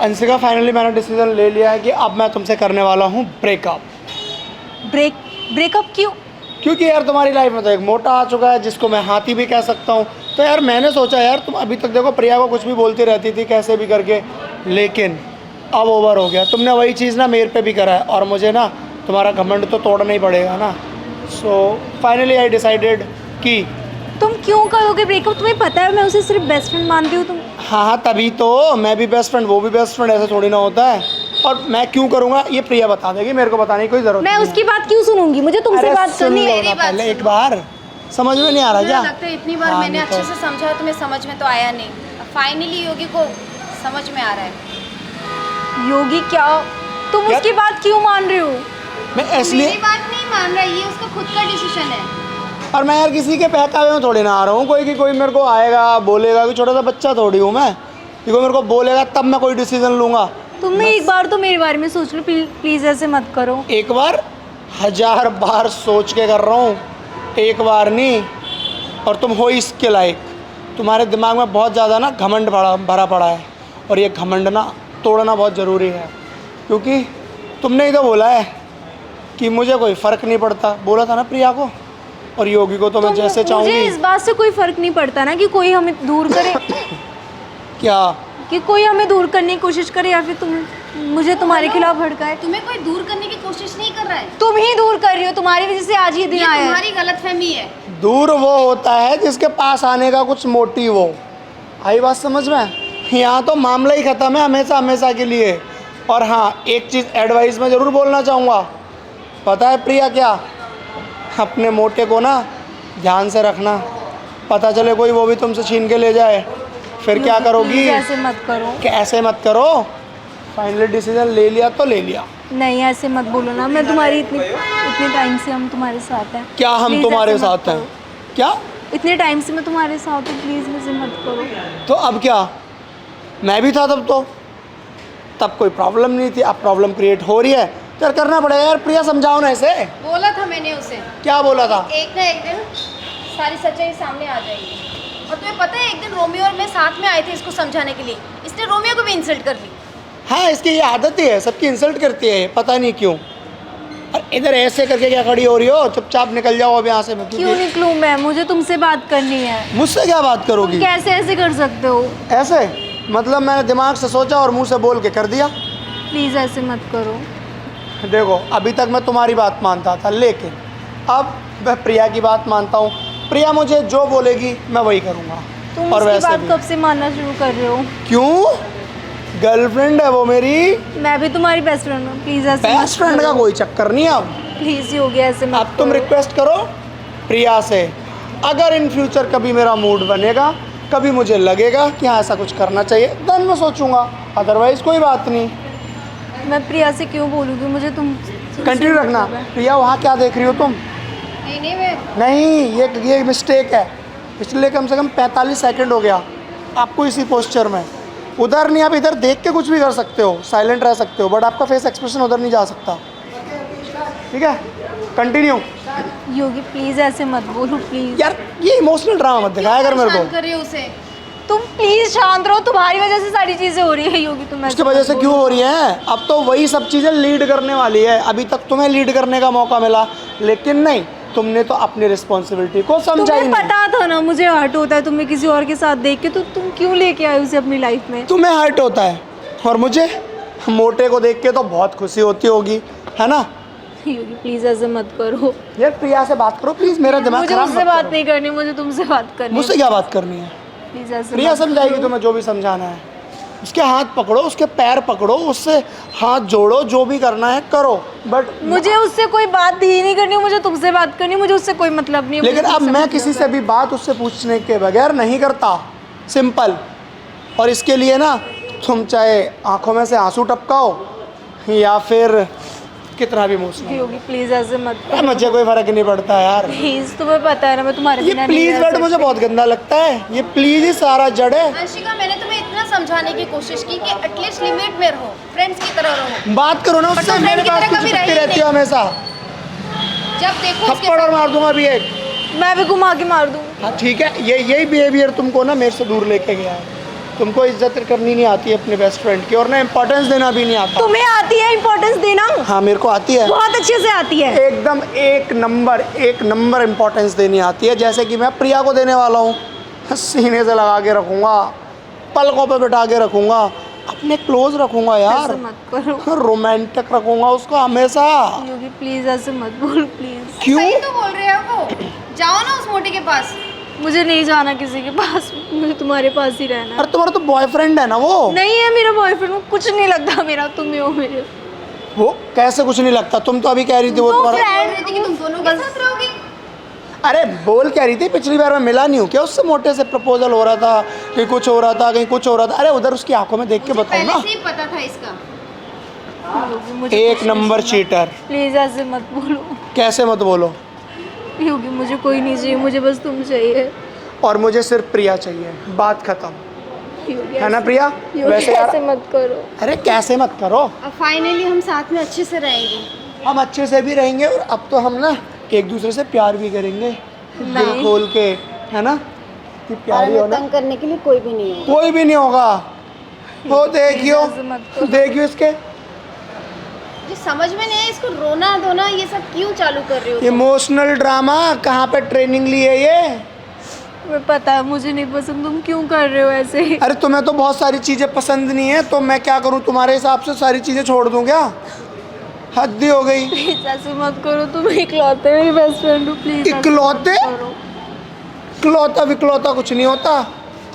Anshika finally मैंने decision ले लिया है कि अब मैं तुमसे करने वाला हूँ ब्रेकअप। ब्रेकअप क्यों? क्योंकि यार तुम्हारी लाइफ में तो एक मोटा आ चुका है जिसको मैं हाथी भी कह सकता हूँ। तो यार मैंने सोचा यार तुम अभी तक देखो प्रिया को कुछ भी बोलती रहती थी कैसे भी करके, लेकिन अब ओवर हो गया। तुमने वही चीज़ ना मेरे पे भी करा है और मुझे ना तुम्हारा घमंड तो तोड़ना ही पड़ेगा ना। सो फाइनली आई डिसाइडेड कि तुम क्यों करोगे ब्रेकअप? तुम्हें पता है मैं उसे सिर्फ बेस्ट फ्रेंड मानती हूँ। तुम हाँ तभी तो मैं भी बेस्ट फ्रेंड वो भी बेस्ट फ्रेंड, ऐसा थोड़ी ना होता है। और मैं क्यों करूँगा ये प्रिया बता देगी, मेरे को बताने की कोई ज़रूरत मैं नहीं उसकी बात क्यों सुनूंगी? मुझे तुमसे बात करनी है। मेरी बात पहले सुनो। एक बार समझ में नहीं आ रहा मुझे क्या? लगता है इतनी बार हाँ, मैंने नहीं तो- अच्छे से समझा तुम्हें समझ में तो आया नहीं। फाइनली योगी को समझ में आ रहा है। योगी क्या? तुम यार- उसकी बात क्यों मान रहे हो? मैं इसलिए मेरी बात नहीं मान रहा, ये उसका खुद का डिसीजन है। और मैं यार किसी के बहकावे में थोड़ी ना आ रहा हूँ। कोई मेरे को आएगा बोलेगा कि छोटा सा बच्चा थोड़ी हूँ मैं, कि कोई मेरे को बोलेगा तब मैं कोई डिसीजन लूँगा। तुमने एक बार तो मेरे बारे में सोच लो। प्लीज ऐसे मत करो। एक बार 1000 बार सोच के कर रहा हूँ, एक बार नहीं। और तुम हो इसके लायक। तुम्हारे दिमाग में बहुत ज़्यादा ना घमंड भरा पड़ा है और ये घमंड ना तोड़ना बहुत ज़रूरी है। क्योंकि तुमने ही तो बोला है कि मुझे कोई फ़र्क नहीं पड़ता, बोला था ना प्रिया को। और योगी को तो मैं जैसे मुझे चाहूँगी। इस बात से कोई फर्क नहीं पड़ता ना कि कोई हमें दूर करे क्या? कि कोई हमें दूर करने की कोशिश करे या फिर तुम मुझे तुम्हारे खिलाफ भड़काए। तुम्हें कोई दूर करने की कोशिश नहीं कर रहा है, तुम ही दूर कर रही हो। तुम्हारी वजह से आज ये दिन ये आया है। तुम्हारी गलतफहमी है। दूर वो होता है जिसके पास आने का कुछ मोटिव हो। आई बात समझ में? यहाँ तो मामला ही ख़त्म है हमेशा हमेशा के लिए। और हाँ एक चीज़ एडवाइस में ज़रूर बोलना चाहूँगा, पता है प्रिया क्या? अपने मोटे को ना ध्यान से रखना, पता चले कोई वो भी तुमसे छीन के ले जाए, फिर क्या करोगी? प्लीज ऐसे मत करो। कि ऐसे मत करो, फाइनली डिसीजन ले लिया तो ले लिया। नहीं ऐसे मत बोलो ना। मैं तुम्हारी इतने टाइम से हम तुम्हारे साथ हैं। क्या हम Please तुम्हारे ऐसे मत साथ हैं? करो। क्या? इतने टाइम से मैं तुम्हारे साथ हूँ। प्लीज ऐसे मत करो। तो अब क्या? मैं भी था तब तो, तब कोई प्रॉब्लम नहीं थी, अब प्रॉब्लम क्रिएट हो रही है तो यार करना पड़ेगा। यार प्रिया समझाओ ना इसे। बोला था मैंने उसे, क्या बोला था? एक ना एक दिन सारी सच्चाई सामने आ जाएगी। और तुम्हें पता है एक दिन रोमियो और मैं साथ में आए थे इसको समझाने के लिए, इसने रोमियो को भी इंसल्ट कर ली। हाँ इसकी ये आदत ही है, सबकी इंसल्ट करती है, पता नहीं क्यों। और इधर ऐसे करके क्या खड़ी हो रही हो? चुपचाप निकल जाओ अब यहाँ से। मैं क्यों निकलूँ मैं? मुझे तुमसे बात करनी है। मुझसे क्या बात तुम करोगी? कैसे ऐसे कर सकते हो? ऐसे मतलब मैंने दिमाग से सोचा और मुंह से बोल के कर दिया। प्लीज ऐसे मत करो। देखो अभी तक मैं तुम्हारी बात मानता था, लेकिन अब मैं प्रिया की बात मानता हूँ। प्रिया मुझे जो बोलेगी मैं वही करूँगा। तुम और उसकी वैसे बात भी कब से मानना शुरू कर रहे हो? क्यों? गर्लफ्रेंड है वो मेरी, मैं भी तुम्हारी बेस्ट फ्रेंड हूँ। प्लीज ऐसे मत बेस्ट फ्रेंड का करो। कोई चक्कर नहीं है अब। प्लीज ही हो गया ऐसे मत अब तुम करो। रिक्वेस्ट करो प्रिया से, अगर इन फ्यूचर कभी मेरा मूड बनेगा, कभी मुझे लगेगा कि हाँ ऐसा कुछ करना चाहिए, देन मैं सोचूंगा, अदरवाइज कोई बात नहीं। मैं प्रिया से क्यों बोलूँगी? मुझे कंटिन्यू रखना। प्रिया वहाँ क्या देख रही हो तुम? नहीं मैं नहीं ये मिस्टेक है। पिछले कम से कम 45 सेकंड हो गया आपको इसी पोस्चर में। उधर नहीं, आप इधर देख के कुछ भी कर सकते हो, साइलेंट रह सकते हो, बट आपका फेस एक्सप्रेशन उधर नहीं जा सकता। ठीक है कंटिन्यू। योगी प्लीज ऐसे मत बोलो। प्लीज यार ये इमोशनल ड्रामा मत दिखाया कर मेरे परेशान को। कर रही हो उसे। तुम प्लीज शांत रहो। तुम्हारी वजह से सारी चीजें हो रही है योगी। तुम ऐसे उसकी वजह मत से बोलो। क्यों हो रही हैं? अब तो वही सब चीज़ें लीड करने वाली है। अभी तक तुम्हें लीड करने का मौका मिला, लेकिन नहीं, तुमने तो अपनी रिस्पॉन्सिबिलिटी को समझा ही तुम्हें नहीं। पता था ना मुझे हर्ट होता है तुम्हें किसी और के साथ देख के, तो तुम क्यों लेके आए उसे अपनी लाइफ में? तुम्हें हर्ट होता है और मुझे मोटे को देख के तो बहुत खुशी होती होगी, है ना? योगी प्लीज ऐसे मत करो। यार प्रिया से बात करो प्लीज, मेरा दिमाग मुझे खराब उससे मत बात करो। नहीं करनी। मुझे तुमसे बात करनी है। मुझसे क्या बात करनी है? प्लीज ऐसे प्रिया मत समझाएगी करो। तुम्हें जो भी समझाना है। उसके हाथ पकड़ो, उसके पैर पकड़ो, उससे हाथ जोड़ो, जो भी करना है करो, बट मुझे उससे कोई बात ही नहीं करनी। मुझे तुमसे बात करनी। मुझे उससे कोई मतलब नहीं है। लेकिन मुझे अब तुमसे मैं मतलब किसी है। से भी बात उससे पूछने के बगैर नहीं करता, सिंपल। और इसके लिए ना तुम चाहे आंखों में से आंसू टपकाओ या फिर कितना भी इमोशनल, योगी प्लीज ऐसे मत करो। मुझे कोई फर्क नहीं पड़ता यार। प्लीज तुम्हें पता है ना मैं तुम्हारे ये बिना नहीं प्लीज रह वर्ड मुझे सकती। बहुत गंदा लगता है। ये प्लीज ही सारा जड़ है। अंशिका मैंने तुम्हें इतना समझाने की कोशिश की कि एटलीस्ट लिमिट में रहो, फ्रेंड्स की तरह रहो। बात करो ना उससे, तुम मेरे friend की पास तरह कुछ कभी चिपकती रही रहती हो हमेशा। जब देखो उसके थप्पड़ और मार दूंगा अभी एक। मैं भी घुमा के मार दूँ। हाँ ठीक है, यही बिहेवियर तुमको ना मेरे से दूर लेके गया है। तुमको इज्जत करनी नहीं आती है अपने बेस्ट फ्रेंड की, और ना इम्पोर्टेंस देना भी नहीं आता। तुम्हें आती है इंपॉर्टेंस देना? हाँ मेरे को आती है, बहुत अच्छे से आती है। एकदम एक नंबर इम्पोर्टेंस देनी आती है। जैसे कि मैं प्रिया को देने वाला हूँ, सीने से लगा के रखूँगा, पलकों पे बिठा के रखूँगा, अपने क्लोज रखूँगा यार, ऐसे मत करो रोमांटिक रखूँगा उसको हमेशा। योगी, प्लीज ऐसे मत बोलो प्लीज। क्यों? सही तो बोल रहे हो वो, जाओ ना उस मोटी के पास। मुझे नहीं जाना किसी के पास, मुझे तुम्हारे पास ही रहना है। अरे तुम्हारा तो बॉयफ्रेंड है ना वो। नहीं है मेरा बॉयफ्रेंड, वो कुछ नहीं लगता मेरा, तुम ही हो मेरे। वो कैसे कुछ नहीं लगता? तुम तो अभी कह रही थी वो तो तुम्हारा। बोल रही थी कि तुम दोनों के साथ रहोगी। अरे बोल क्या रही थी, पिछली बार मैं मिला नहीं हूँ क्या उससे? मोटे से प्रपोजल हो रहा था, कहीं कुछ हो रहा था, कहीं कुछ हो रहा था। अरे उधर उसकी आंखों में देख के मुझे बताओ पहले ना। से ही पता था इसका। योगी, मुझे एक कुछ नहीं नंबर सुनना। चीटर। प्लीज ऐसे मत बोलो कैसे मत बोलो? योगी, मुझे कोई नहीं चाहिए, मुझे बस तुम चाहिए। और मुझे सिर्फ प्रिया चाहिए, बात खत्म, योगी है ना प्रिया? योगी, वैसे ऐसे यार, मत करो। अरे कैसे मत करो, अब फाइनली हम साथ में अच्छे से रहेंगे। हम अच्छे से भी रहेंगे, और अब तो हम ना एक दूसरे से प्यार भी करेंगे, दिल नहीं। खोल के, है ना? कि प्यारी हो ना, तंग करने के लिए कोई भी नहीं होगा। कोई भी नहीं होगा। वो देखियो, ऐसे मत करो। देखियो इसके जो समझ में नहीं है, इसको रोना धोना ये सब क्यों चालू कर रहे हो तुम? इमोशनल ड्रामा कहाँ पे ट्रेनिंग ली है ये? मैं पता है मुझे नहीं पसंद, तुम क्यों कर रहे हो ऐसे? अरे तुम्हें तो बहुत सारी चीज़ें पसंद नहीं है, तो मैं क्या करूँ? तुम्हारे हिसाब से सारी चीज़ें छोड़ दूँ क्या? हद ही हो गई। प्लीज ऐसे मत करो, तुम इकलौते मेरी बेस्ट फ्रेंड हो, प्लीज। इकलौते? इकलौता विकलौता कुछ नहीं होता,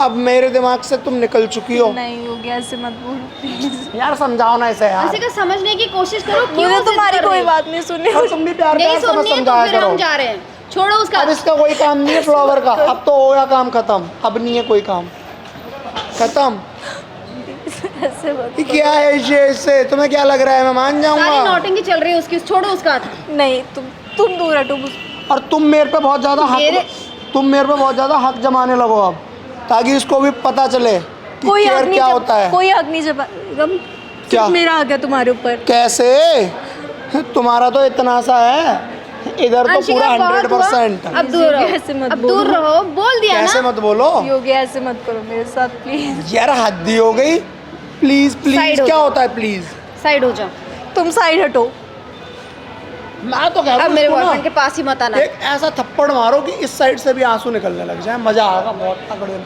अब मेरे दिमाग से तुम निकल चुकी हो। नहीं हो गया, ऐसे मत बोलो प्लीज। यार समझाओ ना इसे यार। किसी का समझने की कोशिश करो, क्यों मुझे जिद तुम्हारी कर रहे कोई हो? बात नहीं सुननी। और तुम भी प्यार नहीं प्यार से बस सुननी है तो समझाया फिर करो। हम जा रहे हैं, छोड़ो उसका। अब इसका कोई काम नहीं है फ्लावर का, अब तो हो गया काम खत्म, अब नहीं है कोई काम, खत्म। ऐसे मत। ये क्या है ये? इससे तुम्हें क्या लग रहा है मैं मान सारी जाऊंगा? नौटंकी चल रही है उसकी, छोड़ो उसका हाथ। नहीं, तुम दूर हटो मुझसे। और तुम मेरे पे बहुत ज़्यादा मेरे- तुम मेरे पे बहुत ज़्यादा हक जमाने लगो अब, ताकि इसको भी पता चले कि कोई केयर हक नहीं क्या होता है। कोई हक नहीं जमा। क्या? मेरा हक है तुम्हारे ऊपर। कैसे? तुम्हारा तो इतना सा है, इधर तो अंशिका, पूरा बहुत हुआ। 100%। अब दूर रहो, ऐसे मत अब दूर बोलो। रहो, बोल दिया कैसे ना। मत बोलो योगी, ऐसे मत करो मेरे साथ प्लीज। यार, हद ही हो गई। प्लीज प्लीज Side हो क्या जाओ। होता है प्लीज? साइड हो जाओ। तुम साइड हटो। मैं तो कह रहा अब हूँ मेरे इसको ना, बॉयफ्रेंड के पास ही मत आना। एक ऐसा थप्पड़ मारो कि इस साइड से भी आंसू निकलने लग जाए, मजा आएगा बहुत तगड़े में।